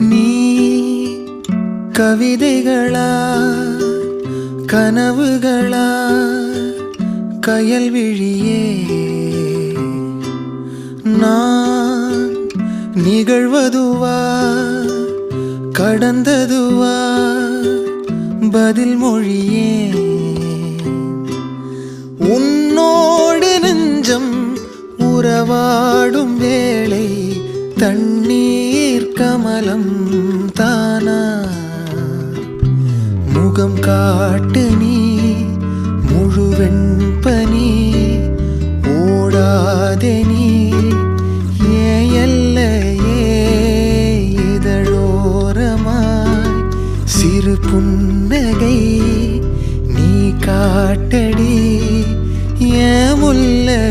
நீ கவிதைகளா கனவுகளா கயல் விழியே நான் நிகழ்வதுவா கடந்ததுவா பதில் மொழியே உன்னோடு நெஞ்சம் உறவாடும் வேளை தண்ணீர் கமலம் தானா முகம் காட்டு நீ முழுவெண் பனி ஓடாதே நீ ஏன் எல்லையே இதழோரமாய் சிறு புன்னகை நீ காட்டடி ஏன் முல்லை